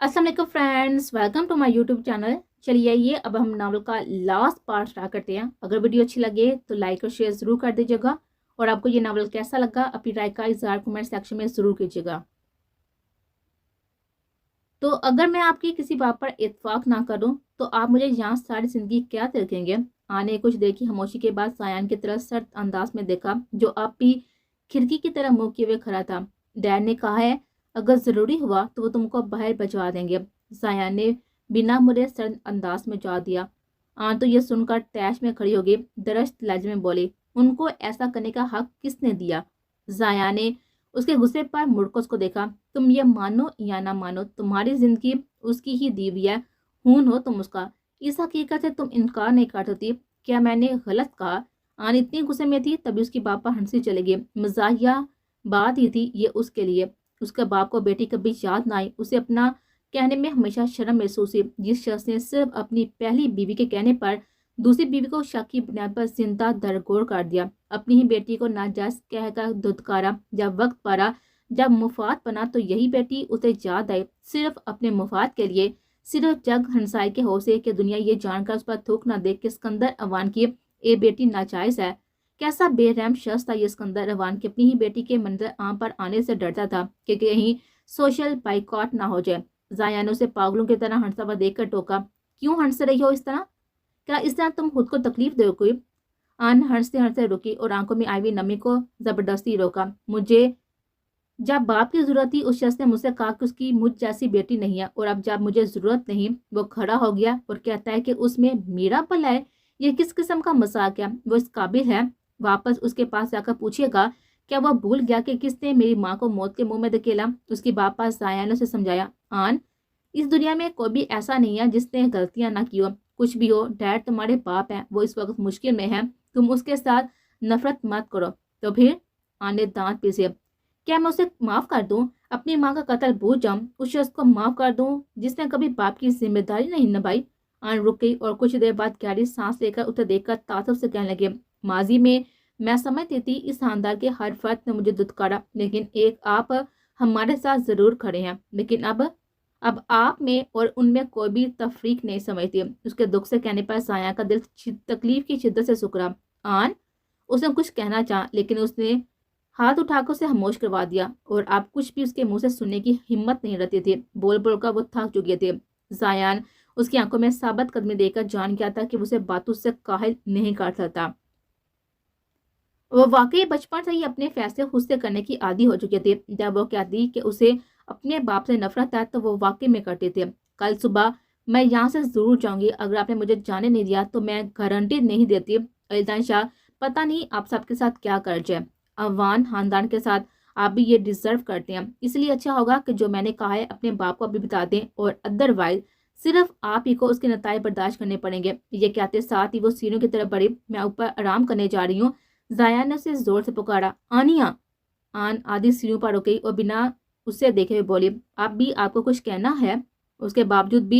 अस्सलाम वालेकुम friends, welcome to my YouTube channel. चलिए आइए अब हम नावल का लास्ट पार्ट स्टार्ट करते हैं। अगर वीडियो अच्छी लगे तो लाइक और शेयर ज़रूर कर दीजिएगा और आपको ये नावल कैसा लगा अपनी राय का इज़हार कमेंट सेक्शन में ज़रूर कीजिएगा। तो अगर मैं आपकी किसी बात पर इत्तेफाक ना करूं तो आप मुझे यहाँ सारी ज़िंदगी क्या रखेंगे। आने कुछ देर की खामोशी के बाद सायान की तरफ सर्द अंदाज में देखा जो आप भी खिड़की की तरफ मुंह किए हुए खड़ा था। डैड ने कहा है अगर ज़रूरी हुआ तो वो तुमको बाहर भिजवा देंगे। सायान ने बिना मुड़े सर्द अंदाज में जवाब दिया। तो ये सुनकर तैश में खड़ी होगी, दरश्त लहजे में बोली, उनको ऐसा करने का हक किसने दिया। जाया ने उसके गुस्से पर मुड़कर उसको देखा। तुम ये मानो या ना मानो, तुम्हारी जिंदगी उसकी ही दी हुई है, खून हो तुम उसका। इस हकीकत से तुम इनकार नहीं कर सकती। क्या मैंने गलत कहा? आन इतनी गुस्से में थी तभी उसकी बाप पर हंसी चलेगी। मजाहिया बात ही थी ये उसके लिए। उसके बाप को बेटी कभी याद ना आई। उसे अपना कहने में हमेशा शर्म महसूस हुई। जिस शख्स ने सिर्फ अपनी पहली बीवी के कहने पर दूसरी बीवी को शक की बुनियाद पर जिंदा दरगोर कर दिया, अपनी ही बेटी को नाजायज कहकर धुतकारा, जब वक्त पड़ा, जब मुफाद बना तो यही बेटी उसे याद आई सिर्फ अपने मुफाद के लिए, सिर्फ जग हंसाई के हौसले कि दुनिया ये जानकर उस पर थूक न दे कि सिकंदर अवान की ए बेटी नाजायज है। कैसा बेरहम शख्स था ये सिकंदर अवान की, अपनी ही बेटी के मंजर आम पर आने से डरता था कि कहीं सोशल बाइकॉट ना हो जाए। जाया ने उसे पागलों की तरह हंसता हुआ देखकर टोका, क्यों हंस रही हो इस तरह? क्या इस तरह तुम खुद को तकलीफ दो कोई? आन हंसते हंसते रुकी और आंखों में आई हुई नमी को जबरदस्ती रोका। मुझे जब बाप की जरूरत थी उस शख्स ने मुझसे कहा कि उसकी मुझ जैसी बेटी नहीं है, और अब जब मुझे जरूरत नहीं वो खड़ा हो गया और कहता है कि उसमें मेरा भला है। ये किस किस्म का मजाक है? वो इस काबिल है? वापस उसके पास जाकर पूछिएगा क्या वह भूल गया कि किसने मेरी माँ को मौत के मुंह में धकेला? उसकी बाप पास जाया ने उसे समझाया, आन इस दुनिया में कोई भी ऐसा नहीं है जिसने गलतियां ना की हो। कुछ भी हो, डैड तुम्हारे बाप हैं, वो इस वक्त मुश्किल में है, तुम उसके साथ नफरत मत करो। तो फिर? आने दांत पीसे, क्या मैं उसे माफ कर दूं? अपनी माँ का कत्ल भूल जाऊं? उस शख्स को माफ कर दूं जिसने कभी बाप की जिम्मेदारी नहीं निभाई? आन रुक गई और कुछ देर बाद गहरी सांस लेकर उसे देखकर तासुब से कहने लगे, माजी में मैं समझती थी इस खानदान के हर फर्द ने मुझे दुत्कारा, लेकिन एक आप हमारे साथ जरूर खड़े हैं, लेकिन अब आप में और उनमें कोई भी तफरीक नहीं समझती। उसके दुख से कहने पर साया का दिल तकलीफ की शिद्दत से सुकरा। आन उसने कुछ कहना चाहा लेकिन उसने हाथ उठाकर उसे खामोश करवा दिया, और आप कुछ भी उसके मुंह से सुनने की हिम्मत नहीं रहती थी। बोल बोल कर वो थक चुके थे। जायान उसकी आंखों में साबित कदमी देकर जान गया था कि उसे बातों से काहिल नहीं कर सकता। वो वाकई बचपन से ही अपने फैसले खुद से करने की आदी हो चुके थे। जब वो कहती कि उसे अपने बाप से नफरत है तो वो वाकई में करते थे। कल सुबह मैं यहाँ से जरूर जाऊंगी, अगर आपने मुझे जाने नहीं दिया तो मैं गारंटी नहीं देती अलीदान शाह, पता नहीं आप सबके साथ क्या कर जाए। अवान खानदान के साथ आप भी ये डिजर्व करते हैं, इसलिए अच्छा होगा कि जो मैंने कहा है अपने बाप को अभी बता दें, और अदरवाइज सिर्फ आप ही को उसके नताए बर्दाश्त करने पड़ेंगे। ये कहते साथ ही वो सीनों की तरफ बढ़ी। मैं ऊपर आराम करने जा रही हूँ। जाया ने उसे जोर से पुकारा, आनिया। आन आधी सीढ़ियों पर रुक गई और बिना उससे देखे हुए बोली, अब भी आपको कुछ कहना है? उसके बावजूद भी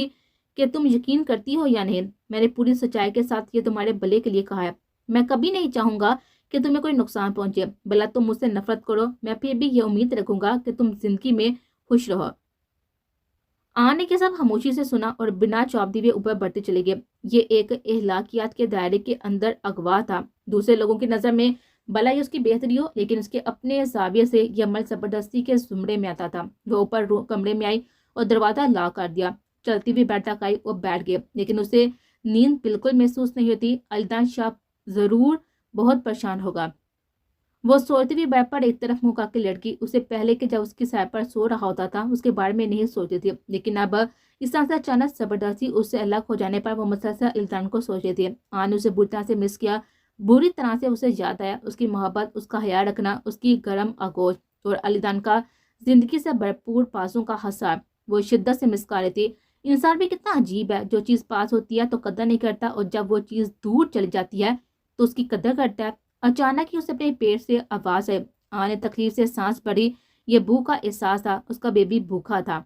कि तुम यकीन करती हो या नहीं, मैंने पूरी सच्चाई के साथ ये तुम्हारे भले के लिए कहा है। मैं कभी नहीं चाहूंगा कि तुम्हें कोई नुकसान पहुंचे, भला तुम मुझसे नफरत करो, मैं फिर भी ये उम्मीद रखूंगा कि तुम जिंदगी में खुश रहो। आने के सब खामोशी से सुना और बिना जवाब दिए ऊपर बढ़ते चले गए। ये एक इहलाकियात के दायरे के अंदर अगवा था। दूसरे लोगों की नजर में भला ही उसकी बेहतरी हो, लेकिन उसके अपने जाविये से यह अमल जबरदस्ती के जुमरे में आता था। वो ऊपर कमरे में आई और दरवाजा ला कर दिया। चलती हुई बेड तक आई और बैठ गई, लेकिन उसे नींद बिल्कुल महसूस नहीं होती। अलीदान शाह जरूर बहुत परेशान होगा। वो सोती हुई बेड पर एक तरफ मुंह करके लड़की। उसे पहले के जब उसकी सैर पर सो रहा होता था उसके बारे में नहीं सोचती थी, लेकिन अब इस तरह से अचानक जबरदस्ती उससे अलग हो जाने पर वो मुसलसल इल्जाम को सोचती थी। आने उसे बुरी तरह से मिस किया। बुरी तरह से उसे याद आया उसकी मोहब्बत, उसका ख्याल रखना, उसकी गर्म आगोश और अलीदान का जिंदगी से भरपूर पासों का हसार। वो शिद्दत से मिस कर रही थी। इंसान भी कितना अजीब है, जो चीज़ पास होती है तो कदर नहीं करता, और जब वो चीज़ दूर चली जाती है तो उसकी कदर करता है। अचानक ही उसे अपने पेट से आवाज आई। आने तकलीफ से सांस भरी। ये भूख का एहसास था, उसका बेबी भूखा था।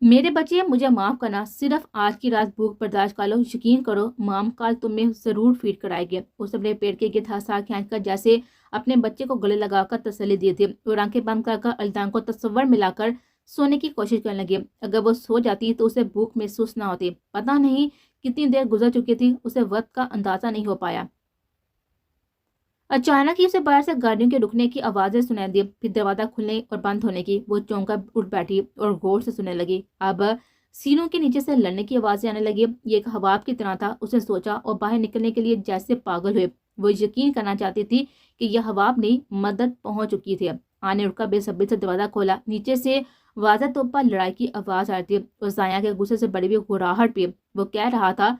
मेरे बच्चे मुझे माफ करना, सिर्फ आज की रात भूख बर्दाश्त कर लो, यकीन करो माम कल तुम्हें जरूर फीड कराएगी। उसे अपने पेट के गिरधा सा खींचकर जैसे अपने बच्चे को गले लगाकर तसल्ली दी थी, और आंखें बंद कर अलीदान को तस्वर मिलाकर सोने की कोशिश करने लगी। अगर वो सो जाती तो उसे भूख महसूस ना होती। पता नहीं कितनी देर गुजर चुकी थी, उसे वक्त का अंदाजा नहीं हो पाया। अचानक ही उसे बाहर से गाड़ियों के रुकने की आवाजें सुनाई दी, फिर दरवाजा खुलने और बंद होने की। वो चौंका उठ बैठी और गौर से सुनने लगी। अब सीनों के नीचे से लड़ने की आवाजें आने लगी। ये एक हवाब की तरह था। उसने सोचा और बाहर निकलने के लिए जैसे पागल हुए। वो यकीन करना चाहती थी कि यह हवाब नहीं, मदद पहुंच चुकी थी। आने उठकर बेसब्री से दरवाजा खोला। नीचे से वाज़ह तौर पर लड़ाई की आवाज आ रही थी और जाया के गुस्से से बड़ी हुई गुर्राहट पे वो कह रहा था,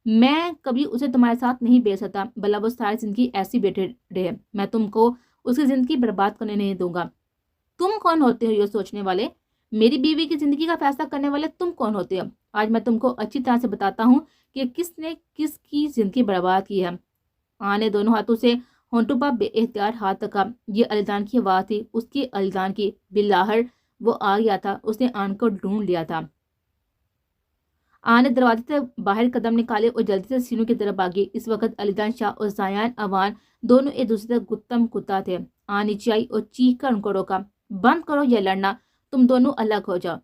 मैं कभी उसे तुम्हारे साथ नहीं भेज सकता, भला वो सारी जिंदगी ऐसी बैठे रहे। मैं तुमको उसकी जिंदगी बर्बाद करने नहीं दूंगा। तुम कौन होते हो ये सोचने वाले? मेरी बीवी की जिंदगी का फैसला करने वाले तुम कौन होते हो? आज मैं तुमको अच्छी तरह से बताता हूँ कि किसने किसकी जिंदगी बर्बाद की है। ने दोनों हाथों से होंठों पर बेएहतियात हाथ रखा। ये अलीदान की आवाज थी, उसकी अलीदान की। बिलाहर वो आ गया था, उसने आन को ढूंढ लिया था। ने दरवाजे से बाहर कदम निकाले और जल्दी से सीनू की तरफ भागी। इस वक्त अलीदान शाह और जायान अवान दोनों एक दूसरे से गुत्तम कुत्ता थे। नीचे आई और चीख कर उनको रोका, बंद करो ये लड़ना, तुम दोनों अलग हो जाओ।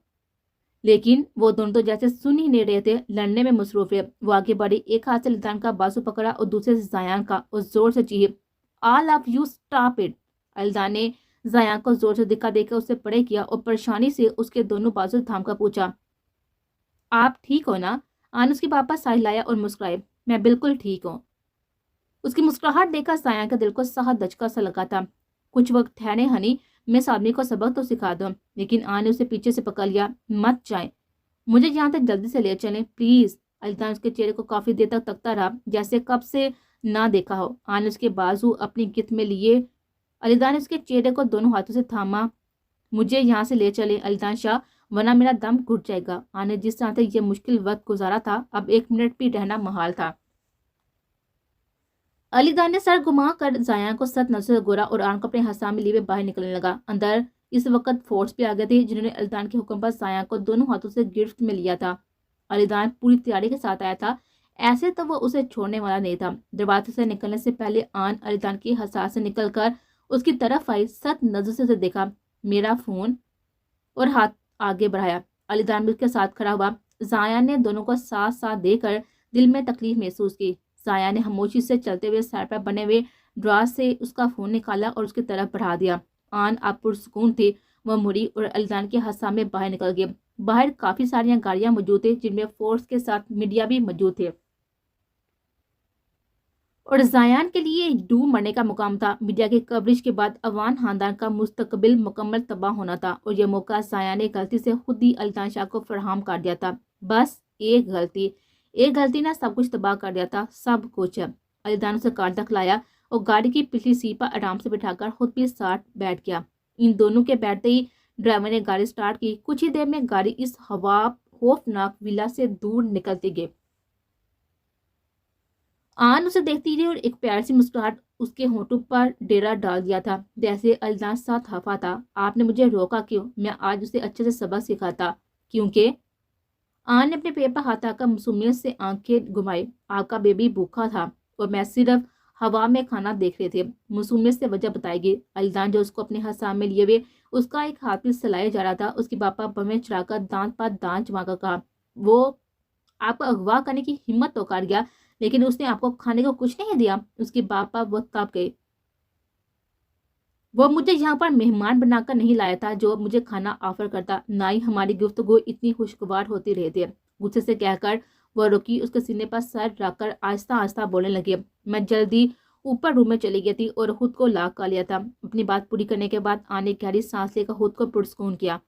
लेकिन वो दोनों तो जैसे सुन ही नहीं रहे थे, लड़ने में मसरूफ है। वो आगे बढ़ी, एक हाथ से अलीदान का बाजू पकड़ा और दूसरे से जायान का, और जोर से चीखे, all of you stop it. Alidan ने जायान को जोर से दिखा देकर उसे परे किया और परेशानी से उसके दोनों बाजू थाम कर पूछा, आप ठीक हो ना? आन उसके पापा सहलाया और मुस्कुराए, मैं बिल्कुल ठीक हूँ। उसकी मुस्कुराहट देखकर साया के दिल को सहा दचका सा लगा था। कुछ वक्त ठहरे हनी, मैं इस आदमी को सबक तो सिखा दूं। लेकिन आन ने उसे पीछे से पकड़ लिया, मत जाए, मुझे यहाँ तक जल्दी से ले चलें प्लीज। अलीदान उसके चेहरे को काफी देर तक तकता रहा, जैसे कब से ना देखा हो। आन ने उसके बाजू अपनी गिरफ्त में लिए। अलीदान ने उसके चेहरे को दोनों हाथों से थामा। मुझे यहाँ से ले चले अलीदान शाह, वरना मेरा दम घुट जाएगा। आने जिस तरह से ये मुश्किल वक्त गुजारा था, अब एक मिनट भी रहना महाल था। अलीदान ने सर घुमा कर जाया को सत नजर से गोरा और आन को अपने हंसा में लिए बाहर निकलने लगा। अंदर इस वक्त फोर्स भी आ गए थे, जिन्होंने अलीदान के हुक्म पर जाया को दोनों हाथों से गिरफ्त में लिया था। अलीदान पूरी तैयारी के साथ आया था, ऐसे तो वो उसे छोड़ने वाला नहीं था। दरवाजे से निकलने से पहले आन अलीदान की हंसा से निकलकर उसकी तरफ आई, सत नजर से उसे देखा, मेरा फोन, और हाथ आगे बढ़ाया। अलीदान भी उसके साथ खड़ा हुआ। जाया ने दोनों को साथ साथ देकर दिल में तकलीफ महसूस की। जाया ने खामोशी से चलते हुए सर पर बने हुए ड्रॉर से उसका फोन निकाला और उसकी तरफ बढ़ा दिया। आन आप पुरसकून थी। वह मुड़ी और अलीदान के हाथ में बाहर निकल गए। बाहर काफी सारी गाड़ियां मौजूद थी, जिनमें फोर्स के साथ मीडिया भी मौजूद थे और जायान के लिए डूब मरने का मुकाम था। मीडिया की कवरेज के बाद अवान खानदान का मुस्तकबिल मुकम्मल तबाह होना था और यह मौका जायान ने गलती से खुद ही अलीदान शाह को फराहम कर दिया था। बस एक गलती ने सब कुछ तबाह कर दिया था, सब कुछ। अलीदान उसे कार तक लाया और गाड़ी की पिछली सीट पर आराम से बिठाकर खुद भी साथ बैठ गया। इन दोनों के बैठते ही ड्राइवर ने गाड़ी स्टार्ट की। कुछ ही देर में गाड़ी इस हवा खौफनाक विला से दूर निकलती गई। आन उसे देखती रही और एक प्यारी सी मुस्कुराहट उसके होठों पर डेरा डाल दिया था। जैसे अलीदान साथ हफा था, आपने मुझे रोका क्यों? मैं आज उसे अच्छे से सबक सिखाता। क्योंकि आन ने अपने पेट पर हाथ आकर मासूमियत से आंखें घुमाई। आपका बेबी भूखा था और मैं सिर्फ हवा में खाना देख रहे थे। मासूमियत से वजह बताएगी। अलीदान जो उसको अपने हाथ सामने लिए हुए उसका एक हाथ भी सलाया जा रहा था, उसके पापा बमें चढ़ाकर दांत पर दांत जमाकर कहा, वो आपको अगवा करने की हिम्मत तो कर गया, लेकिन उसने आपको खाने को कुछ नहीं दिया। उसके बापा वो तब गए। वो मुझे यहाँ पर मेहमान बनाकर नहीं लाया था जो मुझे खाना ऑफर करता, ना ही हमारी गुफ्तगू इतनी खुशगवार होती रहती है। गुस्से से कहकर वो रुकी, उसके सीने पर सर रखकर आहिस्ता आहिस्ता बोलने लगी। मैं जल्दी ऊपर रूम में चली गई थी और खुद को लाक कर लिया था। अपनी बात पूरी करने के बाद आने गहरी सांस लेकर खुद को पुरस्कून किया,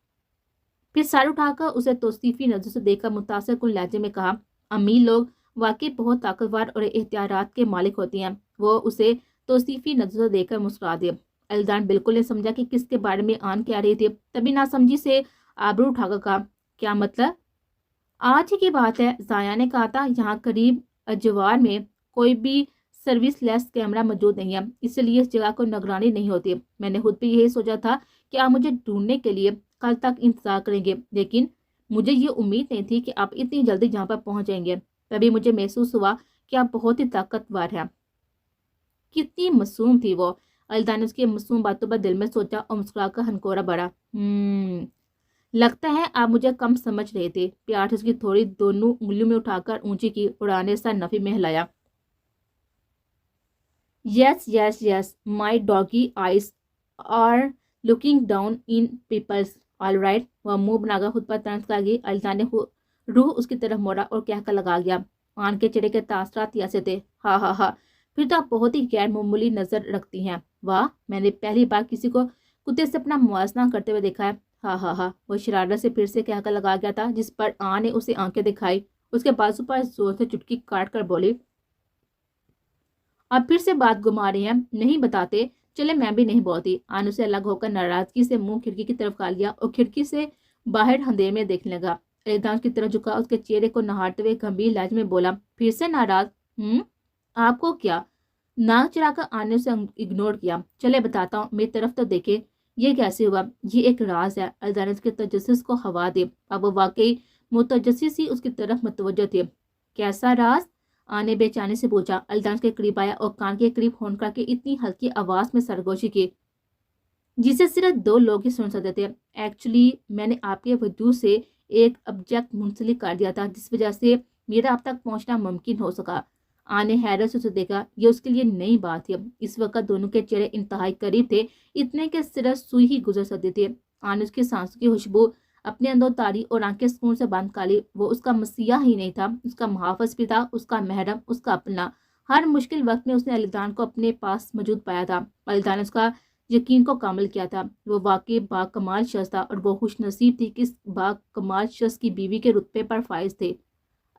फिर सर उठाकर उसे तौसीफी नजर से देखकर मुतासर कुन लहजे में कहा, अमीर लोग वाकई बहुत ताकतवर और एहतियात के मालिक होती हैं। वो उसे तौसीफी नजर से देखकर मुस्कुरा दिया। अलीदान बिल्कुल नहीं समझा कि किसके बारे में आन कह रही थी। तभी ना समझी से आबरू उठाकर कहा, क्या मतलब? आज ही की बात है, जाया ने कहा था यहाँ करीब अजवार में कोई भी सर्विस लेस कैमरा मौजूद नहीं है, इसलिए इस जगह को निगरानी नहीं होती। मैंने खुद भी यही सोचा था कि आप मुझे ढूंढने के लिए कल तक इंतजार करेंगे, लेकिन मुझे ये उम्मीद नहीं थी कि आप इतनी जल्दी यहाँ पर पहुंच जाएंगे। तभी मुझे महसूस हुआ कि आप बहुत ही ताकतवर हैं। कितनी मासूम थी वो। अलीदान ने उसकी मासूम बातों पर दिल में सोचा और मुस्कुराकर हनकोरा बढ़ा। لگتا ہے آپ مجھے کم سمجھ رہے تھے. پیار سے اس کی تھوڑی دونوں انگلیوں میں اٹھا کر اونچی کی اور آنے سر نفی میں ہلایا. Yes yes yes my doggy eyes are looking down in peoples all right. وہ منہ بنا کر خود پر طنز کر گئی. الدا نے روح اس کی طرف موڑا اور کہہ کر لگا گیا. آن کے چہرے کے تاثرات ایسے تھے. ہاں ہاں ہاں پھر تو آپ بہت ہی غیر معمولی نظر رکھتی ہیں. واہ میں نے پہلی بار کسی کو کتے سے اپنا موازنہ کرتے ہوئے دیکھا ہے. ہاں ہاں ہاں وہ شرارت سے پھر سے کہہ کر لگا گیا تھا جس پر آن نے اسے آنکھیں دکھائی. اس کے بازو پر زور سے چٹکی کاٹ کر بولی. آپ پھر سے بات گما رہے ہیں. نہیں بتاتے چلے میں بھی نہیں بولتی. آن اسے الگ ہو کر ناراضگی سے منہ کھڑکی کی طرف کر لیا اور کھڑکی سے باہر اندھیرے میں دیکھنے لگا. ایدانش کی طرف جھکا اس کے چہرے کو نہارتے ہوئے گمبھیر لہجے میں بولا. پھر سے ناراض؟ آپ کو کیا؟ ناک چڑھا کر آن نے اسے اگنور کیا. چلے بتاتا ہوں میری طرف تو دیکھے. یہ کیسے ہوا؟ یہ ایک راز ہے. الدانش کے تجسس کو ہوا دے. اب وہ واقعی متجسس ہی اس کی طرف متوجہ تھے. کیسا راز؟ آنے بے چانی سے پوچھا. الدانش کے قریب آیا اور کان کے قریب ہون کر کے اتنی ہلکی آواز میں سرگوشی کی جسے صرف 2 لوگ ہی سن سکتے تھے. ایکچولی میں نے آپ کے وجود سے ایک آبجیکٹ منسلک کر دیا تھا جس وجہ سے میرا آپ تک پہنچنا ممکن ہو سکا. آنے حیرت سے اسے دیکھا. یہ اس کے لیے نئی بات تھی. اس وقت دونوں کے چہرے انتہائی قریب تھے اتنے کہ صرف سوئی ہی گزر سکتے تھے. آنے اس کی سانسوں کی خوشبو اپنے اندر اتاری اور آنکھیں سکون سے بند کر لی. وہ اس کا مسیحا ہی نہیں تھا. اس کا محافظ بھی تھا. اس کا محرم. اس کا اپنا. ہر مشکل وقت میں اس نے الدان کو اپنے پاس موجود پایا تھا. الدان نے اس کا یقین کو کامل کیا تھا. وہ واقعی با کمال شخص تھا اور وہ خوش نصیب تھی کہ اس با کمال شخص کی بیوی کے رتبے پر فائز تھے.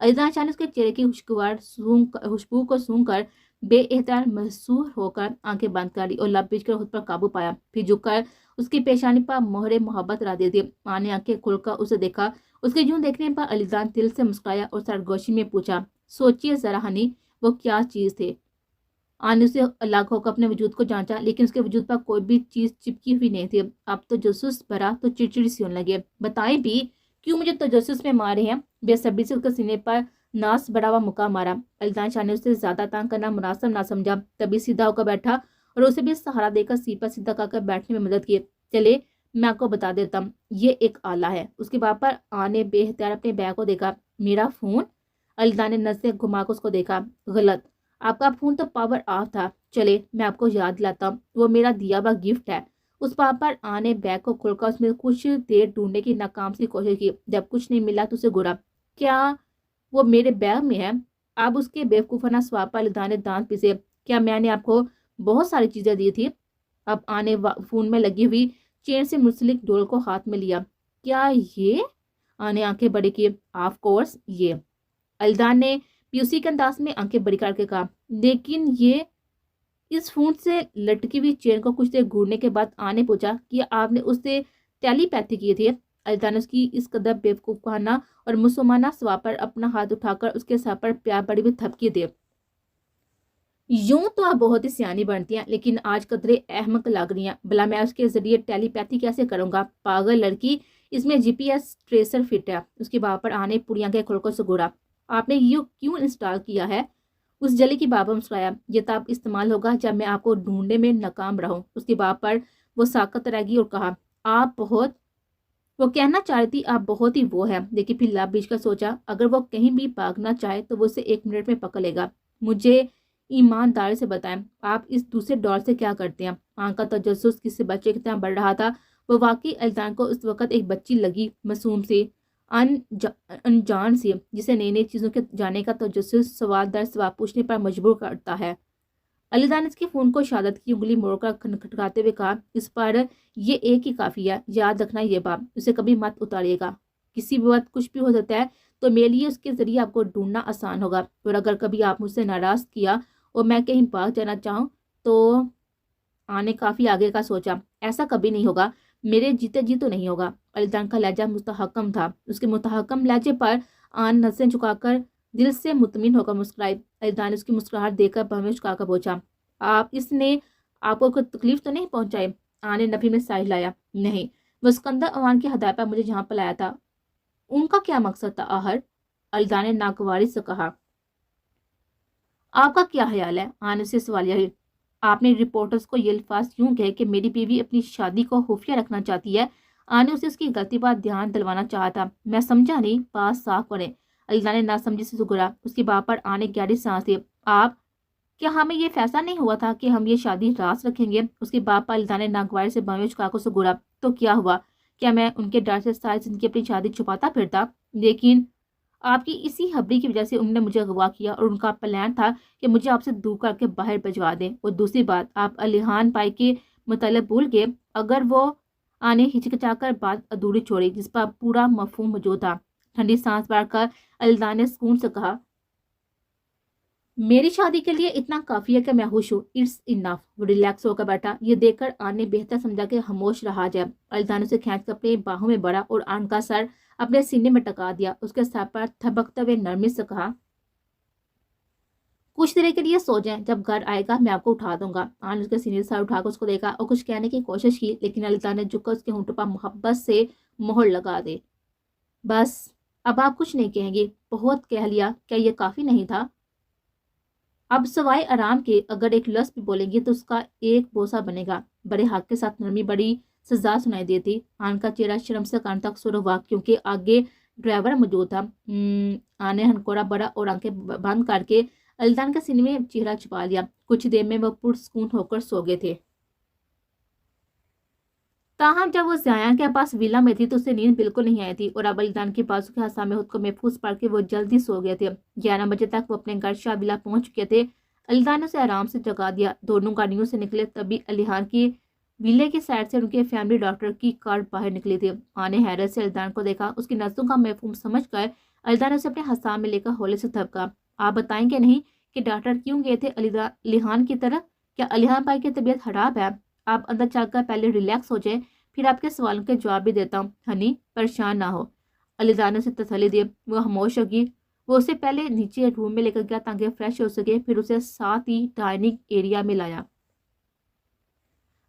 الدان چاند اس کے چہرے کی خوشبو کو سونگھ کر بے احتیاط محسور ہو کر آنکھیں بند کر لی اور لب بیچ کر خود پر قابو پایا. پھر جھک کر اس کی پیشانی پر مہر محبت را دے دی. ماں نے آنکھیں کھول کر اسے دیکھا. اس کے یوں دیکھنے پر الدان دل سے مسکرایا اور سرگوشی میں پوچھا. سوچیے ذرا ہنی وہ کیا چیز تھے؟ آنے اسے الگ ہو کر اپنے وجود کو جانچا لیکن اس کے وجود پر کوئی بھی چیز چپکی ہوئی نہیں تھی. اب تو جسوس بھرا تو چڑچڑی سی ہونے لگے. بتائیں بھی کیوں مجھے تجسس میں مارے ہیں؟ بے صبری سے اس کے سینے پر ناس بڑا ہوا مکہ مارا. الدان شاہ نے اسے زیادہ تنگ کرنا مناسب نہ سمجھا. تبھی سیدھا ہو کر بیٹھا اور اسے بھی سہارا دے کر سیپا سیدھا کر کر بیٹھنے میں مدد کی. چلے میں آپ کو بتا دیتا ہوں. یہ ایک آلہ ہے. اس کے بعد پر آنے بے اختیار اپنے بیگ کو دیکھا. میرا فون؟ الدان نے نظریں گھما کر اس کو دیکھا. غلط. آپ کا فون تو پاور آف تھا. چلے میں آپ کو یاد دلاتا ہوں. وہ میرا دیا ہوا گفٹ ہے. اس بات پر آنے بیگ کو کھول کر اس میں کچھ دیر ڈھونڈنے کی ناکام سی کوشش کی. جب کچھ نہیں ملا تو اسے گھورا. کیا وہ میرے بیگ میں ہے؟ آپ اس کے بیوقوفانہ سوال پر الدان نے دانت پیسے. کیا میں نے آپ کو بہت ساری چیزیں دی تھی؟ اب آنے فون میں لگی ہوئی چین سے منسلک ڈول کو ہاتھ میں لیا. کیا یہ؟ آنے آنکھیں بڑی کی. آف کورس یہ. الدان نے پیوسی کے انداز میں آنکھیں بڑی کر کے کہا. لیکن یہ؟ اس فون سے لٹکی ہوئی چین کو کچھ دیر گھورنے کے بعد آنے پوچھا کہ آپ نے اس سے ٹیلی پیتھی کی تھی. الدان نے اس کی اس قدر بیوقوفانہ اور مسلمانہ سوال پر اپنا ہاتھ اٹھا کر اس کے سر پر پیار بڑی ہوئی تھپکی دے. یوں تو آپ بہت ہی سیانی بنتی ہیں لیکن آج قدرے احمق لگ رہی ہیں. بلا میں اس کے ذریعے ٹیلی پیتھی کیسے کروں گا؟ پاگل لڑکی. اس میں GPS ٹریسر فٹ ہے. اس کے بعد پر آنے پوری آنکھیں کھول کر سگوڑا. آپ نے یہ کیوں انسٹال کیا ہے؟ اس جلی کی بابا مسکرایا. یہ تب استعمال ہوگا جب میں آپ کو ڈھونڈنے میں ناکام رہوں. اس کے بعد پر وہ ساکت رہ گئی اور کہا. آپ بہت وہ کہنا چاہ رہی تھی آپ بہت ہی وہ ہے لیکن پھر لب بیچ کر سوچا اگر وہ کہیں بھی بھاگنا چاہے تو وہ اسے 1 منٹ میں پکڑ لے گا. مجھے ایمانداری سے بتائیں آپ اس دوسرے دور سے کیا کرتے ہیں؟ آنکھ کا تجسس کس سے بچے کتنا بڑھ رہا تھا. وہ واقعی الدان کو اس وقت ایک بچی لگی. معصوم سے انجان سے جسے نئی نئی چیزوں کے جانے کا تجسس سوال در سوال پوچھنے پر مجبور کرتا ہے. الدان نے اس کے فون کو شہادت کی انگلی موڑ کر کھٹکھٹاتے ہوئے کہا. اس پر یہ ایک ہی کافی ہے. یاد رکھنا یہ بات. اسے کبھی مت اتاریے گا. کسی بھی وقت کچھ بھی ہو سکتا ہے تو میرے لیے اس کے ذریعے آپ کو ڈھونڈنا آسان ہوگا. اور اگر کبھی آپ مجھ سے ناراض کیا اور میں کہیں بھاگ جانا چاہوں تو آنے کافی آگے کا سوچا. ایسا کبھی نہیں ہوگا. میرے جیتے جی تو نہیں ہوگا. الدان کا لہجہ مستحکم تھا. اس کے متحکم لہجے پر آن نظریں جھکا کر دل سے مطمئن ہو کر مسکرائی. الدان نے اس کی مسکراہٹ دیکھ کر بھویں چکا کر پوچھا. اس نے آپ کو کوئی تکلیف تو نہیں پہنچائی؟ آنے نفی میں سائل لایا. نہیں. وہ اسکندر اوان کی ہدایت پر مجھے جہاں پر لایا تھا ان کا کیا مقصد تھا آخر؟ الدان نے ناگواری سے کہا. آپ کا کیا خیال ہے؟ آنے سے سوالیہ ہے. آپ نے رپورٹرز کو یہ الفاظ یوں کہے کہ میری بیوی اپنی شادی کو خفیہ رکھنا چاہتی ہے. ने उसे उसकी गलती पर ध्यान दिलवाना चाहा था। मैं समझा नहीं, बात साफ करें। अलीजा ने नासमझी से सुगरा। उसके बाप पर आने गहरी सांस ली। आप, क्या हमें ये फैसला नहीं हुआ था कि हम ये शादी राज रखेंगे? उसके बाप पर अलीजा ने नागवार से बाएं चुकाकर सुगरा। तो क्या हुआ? क्या मैं उनके डर से सारी जिंदगी अपनी शादी छुपाता फिरता? लेकिन आपकी इसी हबड़ी की वजह से उन्होंने मुझे अगवा किया और उनका प्लान था कि मुझे आपसे दूर करके बाहर भिजवा दें। और दूसरी बात, आप अलीहान पाई के मतलब भूल गए। अगर वो आने हिचकिचाकर बात अधूरी छोड़ी जिस पर पूरा मफहूम मौजूद था। ठंडी सांस भरकर अलीजा ने सुकून से कहा, मेरी शादी के लिए इतना काफी है कि मैं खुश हूँ। It's enough. वो रिलैक्स होकर बैठा। ये देखकर आन ने बेहतर समझा कि खामोश रहा जाए। अलीजा ने उसे खींचकर अपनी बाहों में बढ़ा और आन का सर अपने सीने में टका दिया। उसके सर पर थपकते हुए नरमी से कहा, कुछ देर के लिए सो जाएं, जब घर आएगा मैं आपको उठा दूंगा। आन उसके सीने से सर उठाकर उसको देखा और कुछ कहने की कोशिश की, लेकिन अलीजा ने झुककर उसके होंठों पर मोहब्बत से मोहर लगा दी। बस, अब आप कुछ नहीं कहेंगे? बहुत कह लिया, क्या ये काफी नहीं था? अब सवाए आराम के अगर एक लफ्ज भी बोलेंगे तो उसका एक बोसा बनेगा। बड़े हक के साथ नरमी बड़ी सजा सुनाई देती। आन का चेहरा शर्म से कान तक सुर हुआ क्योंकि आगे ड्राइवर मौजूद था। आने हनकोरा बड़ा और आंखें बंद करके अलीजान के सीने में चेहरा छुपा लिया। कुछ देर में वह पुरसकून होकर सो गए थे। ताहम जब वो ज़ायान के पास विला में थी तो उसे नींद बिल्कुल नहीं आई थी और अब अलीजान के बाजू के हंसा में खुद को महफूज पड़ के वो जल्दी सो गए थे। 11 बजे तक वो अपने घर शाह विला पहुंच चुके थे। अलीजान ने उसे आराम से जगा दिया। दोनों गाड़ियों से निकले तभी अलीहान की विले की साइड से उनके फैमिली डॉक्टर की कार बाहर निकली थी। आने हैरत से अलीजान को देखा। उसकी नज़रों का मफहूम समझ कर अलीजान ने उसे अपने हंसा में लेकर हौले से थपका। आप बताएंगे नहीं कि डॉक्टर क्यों गए थे अलीहान की तरफ? क्या अलीहान भाई की तबीयत खराब है? आप अंदर चलकर पहले रिलैक्स हो जाए, फिर आपके सवालों के जवाब भी देता हूँ। हनी, परेशान ना हो। अलीजा ने उसे तसल्ली दी। वो खामोश होगी। वो उसे पहले नीचे रूम में लेकर गया ताकि फ्रेश हो सके, फिर उसे साथ ही डाइनिंग एरिया में लाया।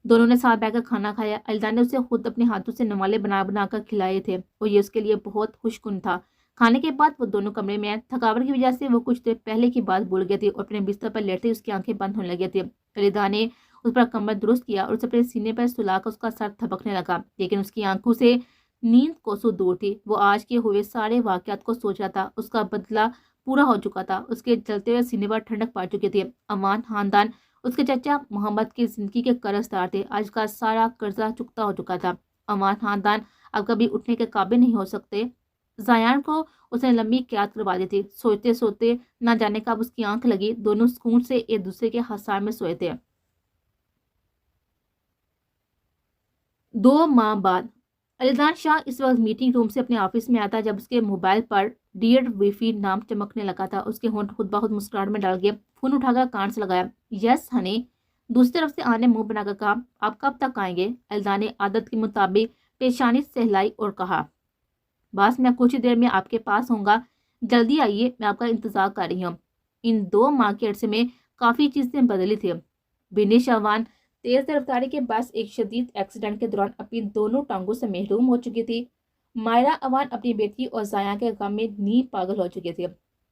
दोनों ने साथ बैठकर खाना खाया। अलीजा ने उसे खुद अपने हाथों से नवाले बना बनाकर खिलाए थे और ये उसके लिए बहुत खुशकुन था। खाने के बाद वो दोनों कमरे में आए। थकावट की वजह से वो कुछ देर पहले की बात भूल गए थे और अपने बिस्तर पर लेटते उसकी आंखें बंद होने लगी थी। अलीजा ने उस पर कमर दुरुस्त किया और उसे अपने सीने पर सुलाकर उसका सर थपकने लगा, लेकिन उसकी आंखों से नींद कोसों दूर थी। वो आज के हुए सारे वाकयात को सोच रहा था। उसका बदला पूरा हो चुका था। उसके जलते हुए सीने पर ठंडक पड़ चुकी थी। अमान खानदान, उसके चचा मोहम्मद की जिंदगी के कर्जदार थे। आज का सारा कर्जा चुकता हो चुका था। अमान खानदान अब कभी उठने के काबिल नहीं हो सकते। ज़ायान को उसने लंबी क्यात करवा दी थी। सोते सोते ना जाने कब उसकी आंख लगी। दोनों सुकून से एक दूसरे के हसार में सोए थे। 2 माह बाद अलीजान शाह इस वक्त मीटिंग रूम से अपने ऑफिस में आता जब उसके मोबाइल पर डियर वीफी नाम चमकने लगा था। उसके होंठ खुद ब खुद मुस्कुराहट में डाल गए। फोन उठाकर कान से लगाया। यस हनी। दूसरी तरफ से आने मुंह बनाकर कहा, आप कब तक आएंगे? अलीजान ने आदत के मुताबिक पेशानी सहलाई और कहा, बस मैं कुछ ही देर में आपके पास होऊंगा। जल्दी आइए, मैं आपका इंतजार कर रही हूँ। इन 2 माह के अरसे में काफी चीजें बदली थी। बिनिश अवान तेज रफ्तारी के बस एक शदीद एक्सीडेंट के दौरान अपनी दोनों टांगों से महरूम हो चुकी थी। मायरा अवान अपनी बेटी और जाया के गम में नींद पागल हो चुकी थी।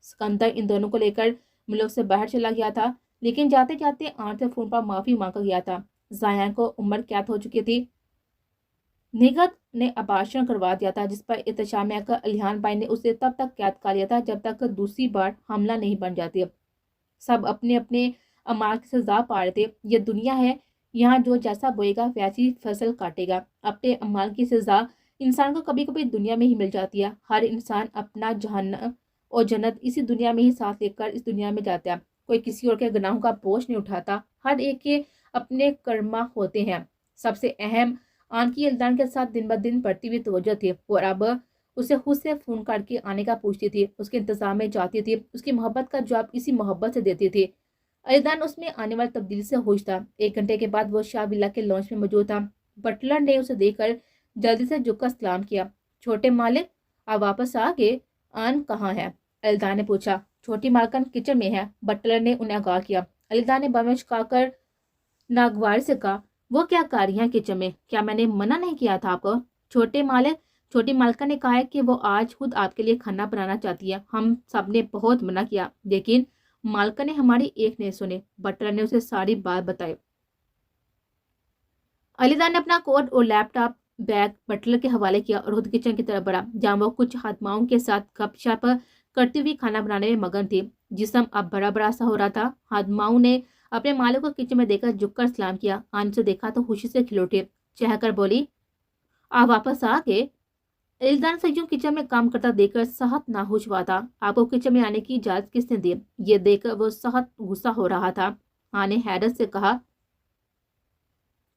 सिकंदर इन दोनों को लेकर मुल्क से बाहर चला गया था, लेकिन जाते जाते आंट से फोन पर माफी मांग कर गया था। जाया को उम्र कैद हो चुकी थी। निगत ने अबाशन करवा दिया था जिस पर एहतशाम कर अलिहान भाई ने उसे तब तक कैद कर लिया था जब तक दूसरी बार हमला नहीं बन जाती। सब अपने अपने अमाल की सजा पा रहे थे। ये दुनिया है, यहाँ जो जैसा बोएगा वैसी फसल काटेगा। अपने अमाल की सजा इंसान को कभी कभी दुनिया में ही मिल जाती है। हर इंसान अपना जहन्नम और जन्नत इसी दुनिया में ही साथ लेकर इस दुनिया में जाता है। कोई किसी और के गुनाहों का बोझ नहीं उठाता। हर एक के अपने कर्मा होते हैं। सबसे अहम आन की अल्दान के साथ दिन ब दिन बढ़ती हुई तवज्जो थी और अब उसे खुद से फोन करके आने का पूछती थी। उसके इंतजाम में जाती थी। उसकी मोहब्बत का जवाब इसी मोहब्बत से देती थी। अलीदान उसमें आने वाली तब्दीली से खुश था। 1 घंटे के बाद वो शाह विला के लॉन्च में मौजूद था। बटलर ने उसे देखकर जल्दी से झुककर सलाम किया। छोटे मालिक, आप वापस आ गए? आन कहाँ है? अलीदान ने पूछा। छोटी मालकन किचन में है, बटलर ने उन्हें आगाह किया। अलीदान ने बामें चुकाकर नागवार से कहा, वो क्या कर रही हैं किचन में? क्या मैंने मना नहीं किया था आपको? छोटे मालिक, छोटी मालका ने कहा है कि वो आज खुद आपके लिए खाना बनाना चाहती है। हम सब ने बहुत मना किया, लेकिन मालका ने हमारी एक नहीं सुने। बटलर ने उसे सारी बात बताई। अलीदान ने अपना कोट और लैपटॉप بیگ بٹلر کے حوالے کیا اور خود کچن کی طرف بڑھا، جہاں وہ کچھ خادماؤں کے ساتھ گپ شپ کرتی ہوئی کھانا بنانے میں مگن تھی۔ جسم اب بڑا بڑا سا ہو رہا تھا۔ خادماؤں نے اپنے مالک کو کچن میں دیکھ کر جھک کر سلام کیا۔ آنے سے دیکھا تو خوشی سے کھل اٹھے، چہک کر بولی، آپ واپس آ گئے؟ الدان سیوں کچن میں کام کرتا دیکھ کر سخت ناخوش ہوا تھا۔ آپ کو کچن میں آنے کی اجازت کس نے دی؟ یہ دیکھ کر وہ سخت غصہ ہو رہا تھا۔ آنے حیرت سے کہا،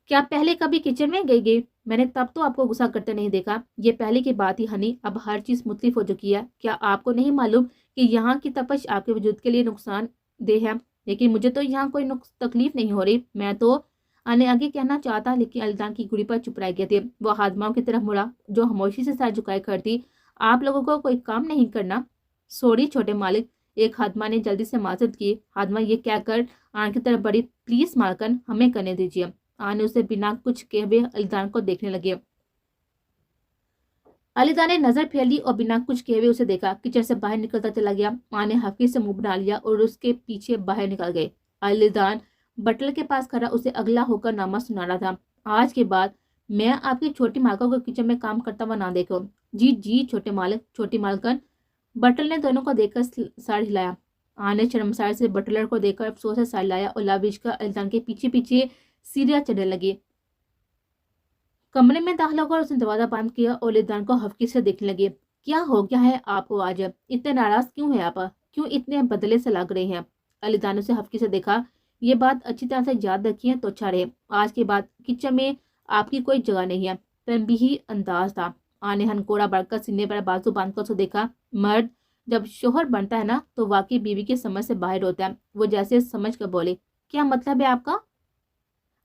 کیا پہلے کبھی کچن میں گئی؟ میں نے تب تو آپ کو غصہ کرتے نہیں دیکھا۔ یہ پہلے کی بات ہی ہنی، اب ہر چیز مختلف ہو چکی ہے۔ کیا آپ کو نہیں معلوم کہ یہاں کی تپش آپ کے وجود کے لیے نقصان دہ ہے؟ لیکن مجھے تو یہاں کوئی تکلیف نہیں ہو رہی۔ میں تو آنے آگے کہنا چاہتا، لیکن الدان کی گھڑی پر چپ رہ گئے تھے۔ وہ خادماؤں کی طرف مڑا جو خاموشی سے سر جھکائے کرتی۔ آپ لوگوں کو کوئی کام نہیں کرنا؟ سوری چھوٹے مالک، ایک خادمہ نے جلدی سے معذرت کی۔ خادمہ یہ کہہ کر آن کی طرف بڑی، پلیز مالکن، ہمیں کرنے دیجیے۔ آنے اسے بنا کچھ کہے ہوئے الدان کو دیکھنے لگے۔ الدان نے نظر پھیر لی اور بنا کچھ کہے ہوئے اسے دیکھا۔ کچن سے باہر نکلتا چلا گیا۔ آنے ہفکی سے منہ بنا لیا اور اس کے پیچھے باہر نکل گئے۔ الدان بٹلر کے پاس کھڑا اسے اگلا ہو کر نامہ سنا رہا تھا۔ آج کے بعد میں آپ کی چھوٹی مالکوں کو کچن میں کام کرتا ہوا نہ دیکھوں۔ جی جی چھوٹے مالک، چھوٹی مالکن۔ بٹلر نے دونوں کو دیکھ کر سر ہلایا۔ آنے شرمسار سے بٹلر کو دیکھ کر افسوس سے سر لایا اور لاویج کا الدان کے پیچھے پیچھے سیڑھیاں چڑھنے لگی۔ کمرے میں داخل ہو کر اس نے دروازہ بند کیا اور الدان کو ہفکی سے دیکھنے لگی۔ کیا ہو گیا ہے آپ کو آج؟ اتنے ناراض کیوں ہیں آپ؟ کیوں اتنے بدلے سے لگ رہے ہیں؟ الدان نے اسے ہفکی سے دیکھا۔ یہ بات اچھی طرح سے یاد رکھی ہے تو اچھا رہے۔ آج کے بعد کچن میں آپ کی کوئی جگہ نہیں ہے۔ تنبیہی انداز تھا۔ آنے ہنکوڑا بڑھ کر سینے پر بازو باندھ کر اسے دیکھا۔ مرد جب شوہر بنتا ہے نا تو واقعی بیوی کی سمجھ سے باہر ہوتا ہے۔ وہ جیسے سمجھ کر بولے، کیا مطلب ہے آپ کا؟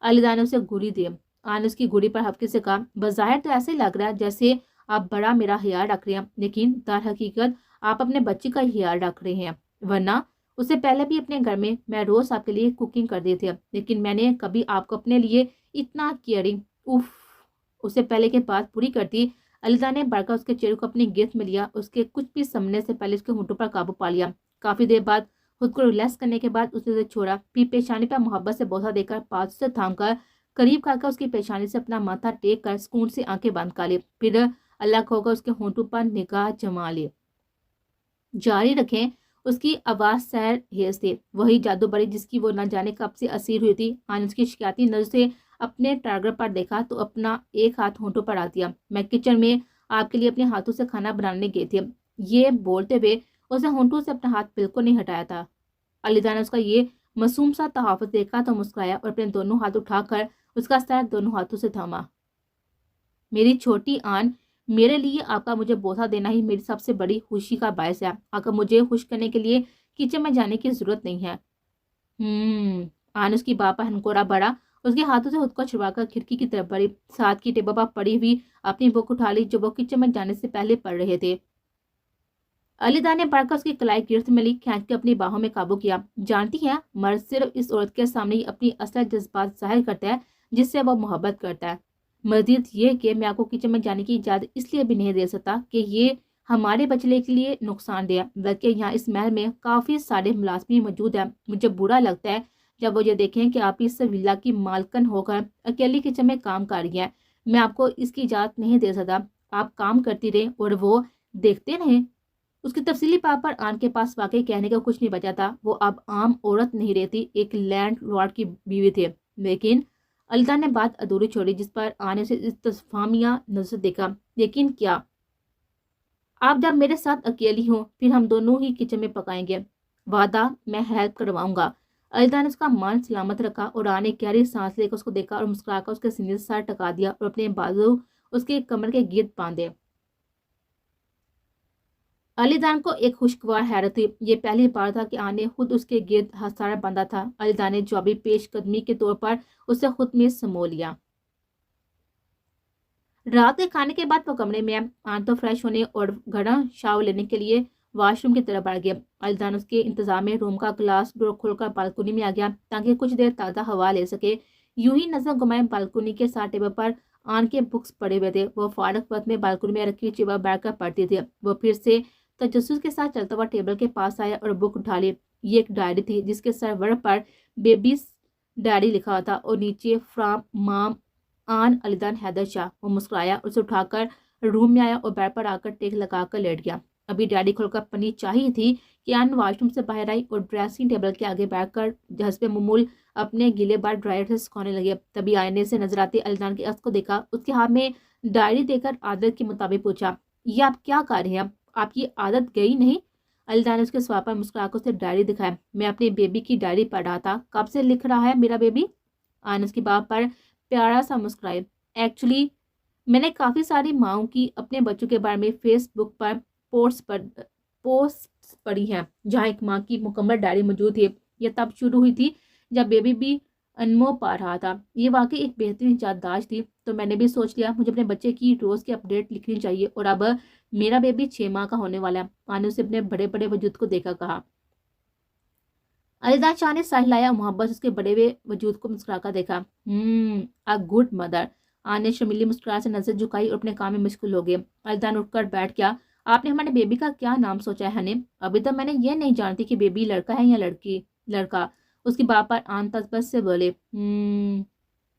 الدان نے اسے گھڑی دی۔ آنے اس کی گھڑی پر ہفکی سے کہا، بظاہر تو ایسے لگ رہا ہے جیسے آپ بڑا میرا خیال رکھ رہے ہیں، لیکن در حقیقت آپ اپنے بچے کا خیال رکھ رہے ہیں۔ ورنہ اس سے پہلے بھی اپنے گھر میں روز آپ کے لیے کوکنگ کر دی تھی، لیکن میں نے کبھی آپ کو اپنے لیے اتنا کیئرنگ اف اسے پہلے کے بات پوری کرتی۔ الدان نے بڑھ کر اس کے چہرے کو اپنی گرفت میں لیا، اس کے کچھ بھی سمجھنے سے پہلے اس کے ہونٹوں پر قابو پا لیا۔ کافی دیر بعد خود کو ریلیکس کرنے کے بعد اس نے اسے چھوڑا، پھر پیشانی پر محبت سے بوسہ دے کر پاس سے تھام کر قریب کر کے اس کی پیشانی سے اپنا ماتھا ٹیک کر سکون سے آنکھیں بند کر لی، پھر اللہ کھو کر اس کے ہونٹوں پر نگاہ جما لی۔ جاری رکھیں، اس کی آواز سحر ہیز تھی، وہی جادو بڑی جس کی وہ نہ جانے کب سے اسیر ہوئی تھی۔ آنے اس کی شکایتی نظر سے اپنے ٹارگٹ پر دیکھا تو اپنا ایک ہاتھ ہونٹوں پر آ دیا۔ میں کچن میں آپ کے لیے اپنے ہاتھوں سے کھانا بنانے گئی تھی۔ یہ بولتے ہوئے اس نے ہونٹوں سے اپنا ہاتھ بالکل نہیں ہٹایا تھا۔ الدان نے اس کا یہ معصوم سا تحفظ دیکھا تو مسکرایا اور اپنے دونوں ہاتھ اٹھا کر اس کا سر دونوں ہاتھوں سے تھاما۔ میری چھوٹی آن، میرے لیے آپ کا مجھے بوسہ دینا ہی میری سب سے بڑی خوشی کا باعث ہے۔ آپ کا مجھے خوش کرنے کے لیے کچن میں جانے کی ضرورت نہیں ہے۔ آن اس کی بات پر ہنکوڑا بڑھا، اس کے ہاتھوں سے خود کو چھڑوا کر کھڑکی کی طرف بڑھی، ساتھ کی ٹیبل پر پڑی ہوئی اپنی بک اٹھا لی جو وہ کچن میں جانے سے پہلے پڑھ رہے تھے۔ الدان نے پڑھ کر اس کی کلائی گرفت میں لی، کھینچ کے اپنی باہوں میں قابو کیا۔ جانتی ہیں، مرد صرف اس عورت کے سامنے ہی اپنی اصل جذبات ظاہر کرتا ہے جس سے وہ محبت کرتا ہے۔ مزید یہ کہ میں آپ کو کچن میں جانے کی اجازت اس لیے بھی نہیں دے سکتا کہ یہ ہمارے بچے کے لیے نقصان دہ ہے، بلکہ یہاں اس محل میں کافی سارے ملازمین موجود ہیں۔ مجھے برا لگتا ہے جب وہ یہ دیکھیں کہ آپ اس ویلا کی مالکن ہو کر اکیلی کچن میں کام کر رہی ہیں۔ میں آپ کو اس کی اجازت نہیں دے سکتا۔ آپ کام کرتی رہیں اور وہ دیکھتے رہیں۔ اس کی تفصیلی بات پر آن کے پاس واقعی کہنے کا کچھ نہیں بچا تھا۔ وہ اب عام عورت نہیں رہتی، ایک لینڈ لارڈ کی بیوی تھی۔ لیکن الدان نے بات ادھوری چھوڑی، جس پر آنے سے استفہامیہ نظر دیکھا۔ لیکن کیا؟ آپ جب میرے ساتھ اکیلی ہوں پھر ہم دونوں ہی کچن میں پکائیں گے، وعدہ، میں ہیلپ کرواؤں گا۔ الدان نے اس کا مان سلامت رکھا اور آنے گہری سانس لے کر اس کو دیکھا اور مسکرا کر اس کے سینے سے سر ٹکا دیا اور اپنے بازو اس کے کمر کے گرد باندھے۔ الدان کو ایک خوشگوار حیرت ہوئی۔ یہ پہلی بار تھا کہ آن نے خود اس کے گرد ہتھیار باندھا تھا۔ الدان نے جوابی پیش قدمی کے طور پر اسے خود میں سمو لیا۔ رات کے کھانے کے بعد وہ کمرے میں آن تو فریش ہونے اور گھڑا شاور لینے کے لیے واش روم کی طرف بڑھ گیا۔ الدان اس کے انتظام میں روم کا گلاس ڈور کھول کر بالکنی میں آ گیا تاکہ کچھ دیر تازہ ہوا لے سکے۔ یوں ہی نظر گھمائے بالکنی کے ساتھ ٹیبل پر آن کے بکس پڑے ہوئے تھے۔ وہ فارغ وقت میں بالکنی میں رکھی ہوئی چیئر بیٹھ کر پڑھتی تھی۔ وہ پھر سے تجسس کے ساتھ چلتا ہوا ٹیبل کے پاس آیا اور بک اٹھا لی۔ یہ ایک ڈائری تھی جس کے سرور پر بیبیز ڈائری لکھا ہوا تھا اور نیچے فرام مام آن علیدان حیدر شاہ۔ وہ مسکرایا اور اسے اٹھا کر روم میں آیا اور بیڈ پر آ کر ٹیک لگا کر لیٹ گیا۔ ابھی ڈیڈی کھول کر پنی چاہی تھی کہ آن واش روم سے باہر آئی اور ڈریسنگ ٹیبل کے آگے بیٹھ کر حسب معمول اپنے گیلے بال ڈرائر سے سکھانے لگے۔ تبھی آئینے سے نظر آتے علیدان کے عکس کو دیکھا۔ اس کے ہاتھ میں ڈائری دے کر عادت کے مطابق پوچھا، یہ آپ کیا کر رہے ہیں؟ آپ کی عادت گئی نہیں؟ علیدان نے اس کے سوال پر مسکرا کر اسے ڈائری دکھایا۔ میں اپنی بیبی کی ڈائری پڑھ رہا تھا۔ کب سے لکھ رہا ہے میرا بیبی؟ آن اس کی بات پر پیارا سا مسکرائے۔ ایکچولی میں نے کافی ساری ماؤں کی اپنے بچوں کے بارے میں فیس بک پر پوسٹ پڑھی ہیں جہاں ایک ماں کی مکمل ڈائری موجود ہے۔ یہ تب شروع ہوئی تھی جب بیبی بھی انمو پا رہا تھا۔ یہ واقعی ایک بہترین یادداشت تھی، تو میں نے بھی سوچ لیا مجھے اپنے بچے کی روز کی اپڈیٹ لکھنی چاہیے۔ اور اب میرا بیبی 6 ماہ کا ہونے والا ہے۔ آن نے اسے اپنے بڑے بڑے وجود کو دیکھا کہا۔ علیدان شاہ نے سر ہلایا، محبت اس کے بڑے ہوئے وجود کو مسکرا کر دیکھا۔ A good mother. آن نے شرمیلی مسکراہٹ سے نظر جھکائی اور اپنے کام میں مشغول ہو گئے۔ علیدان اٹھ کر بیٹھ گیا۔ آپ نے ہمارے بیبی کا کیا نام سوچا ہے ہنی؟ ابھی تک میں نے یہ نہیں جانتی کہ بیبی لڑکا ہے یا لڑکا۔ اس کی بات پر آن تذبذب سے بولے۔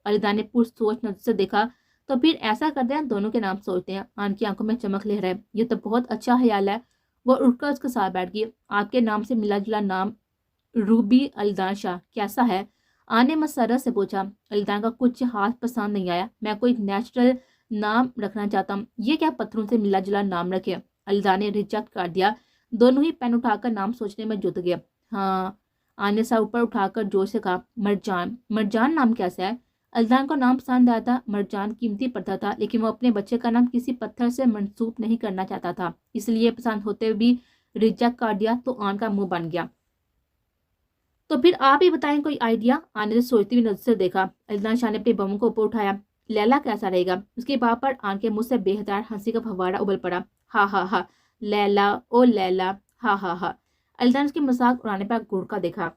علیدان نے پرسوچ نظر سے دیکھا۔ تو پھر ایسا کرتے ہیں، دونوں کے نام سوچتے ہیں۔ آن کی آنکھوں میں چمک لہرائے۔ یہ تو بہت اچھا خیال ہے۔ وہ اٹھ کر اس کے ساتھ بیٹھ گئی۔ آپ کے نام سے ملا جلا نام روبی علیدان شاہ کیسا ہے؟ آن نے مسرت سے پوچھا۔ علیدان کا کچھ ہاتھ پسند نہیں آیا۔ میں کوئی نیچرل نام رکھنا چاہتا ہوں، یہ کیا پتھروں سے ملا جلا نام رکھے؟ علیدان نے ریجیکٹ کر دیا۔ دونوں ہی پین اٹھا کر نام سوچنے میں جت گئے۔ ہاں، آن نے سر اوپر اٹھا کر جوش سے کہا، مرجان۔ مرجان نام کیسا ہے؟ علیدان کو نام پسند آیا تھا۔ مرجان قیمتی پتھر تھا، لیکن وہ اپنے بچے کا نام کسی پتھر سے منسوب نہیں کرنا چاہتا تھا، اس لیے پسند ہوتے ہوئے بھی ریجیکٹ کر دیا۔ تو آن کا منہ بن گیا۔ تو پھر آپ ہی بتائیں کوئی آئیڈیا؟ آن نے سوچتی ہوئی نظر سے دیکھا۔ علیدان شاہ نے اپنے بموں کو اوپر اٹھایا۔ لیلا کیسا رہے گا؟ اس کی بات پر آن کے منہ سے بے حدار ہنسی کا فوارہ ابل پڑا۔ ہا ہا ہا، لیلا او لیلا، ہا ہا ہا۔ علیدان اس کی مذاق اڑانے پر گھڑکا دیکھا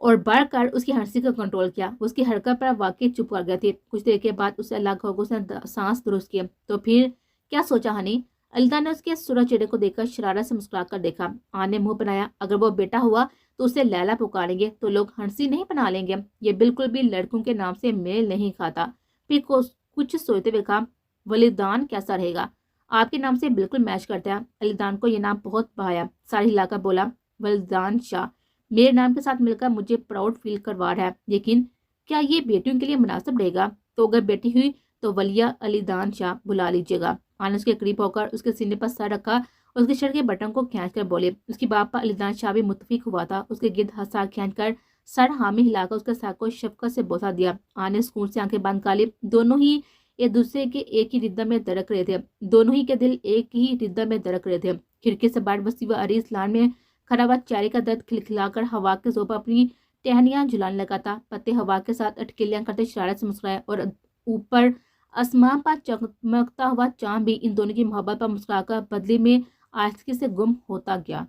اور بڑھ کر اس کی ہنسی کو کنٹرول کیا۔ اس کی حرکت پر واقعی چپ کر گئے تھے۔ کچھ دیر کے بعد اسے الگ ہو کر اس نے سانس درست کیا۔ تو پھر کیا سوچا ہنی؟ علیدان نے اس کے سرخ چہرے کو دیکھ کر شرارت سے مسکرا کر دیکھا۔ آن نے منہ بنایا۔ اگر وہ بیٹا ہوا تو اسے لیلا پکاریں گے تو لوگ ہنسی نہیں بنا لیں گے؟ یہ بالکل بھی لڑکوں کے نام سے میل نہیں کھاتا۔ پھر کچھ سوچتے ہوئے کہا، ولیدان کیسا رہے گا؟ آپ کے نام سے بالکل میچ کرتا ہے۔ علیدان کو یہ نام بہت بھایا۔ سر ہلا کر بولا، ولیدان شاہ میرے نام کے ساتھ مل کر مجھے پراؤڈ فیل کروا رہا ہے، لیکن کیا یہ بیٹیوں کے لیے مناسب رہے گا؟ تو اگر بیٹی ہوئی تو ولیہ علیدان شاہ بلا لیجیے گا۔ آن اس کے قریب ہو کر اس کے سینے پر سر رکھا اور اس کے شرٹ کے بٹن کو کھینچ کر بولے۔ اس کی بات پر علیدان شاہ بھی متفق ہوا تھا۔ اس کے گرد ہاتھ کھینچ کر سر حامی ہلا کر اس کے سر کو شفقت سے بوسہ دیا۔ آن نے سکون سے آنکھیں بند کر لی۔ دونوں ہی ایک دوسرے کے ایک ہی ردم میں دھڑک رہے تھے۔ دونوں ہی کے دل ایک ہی ردم میں دھڑک رہے تھے۔ کھڑکی سے باہر وسیع و عریض لان میں کھڑا ہوا چیری کا درخت کھلکھلا کر ہوا کے زور پر اپنی ٹہنیاں جھلانے لگا تھا۔ پتے ہوا کے ساتھ اٹکلیاں کرتے شرارت سے مسکرائے اور اوپر آسمان پر چمکتا ہوا چاند بھی ان دونوں کی محبت پر مسکرا کر بدلے میں آہستگی سے گم ہوتا گیا۔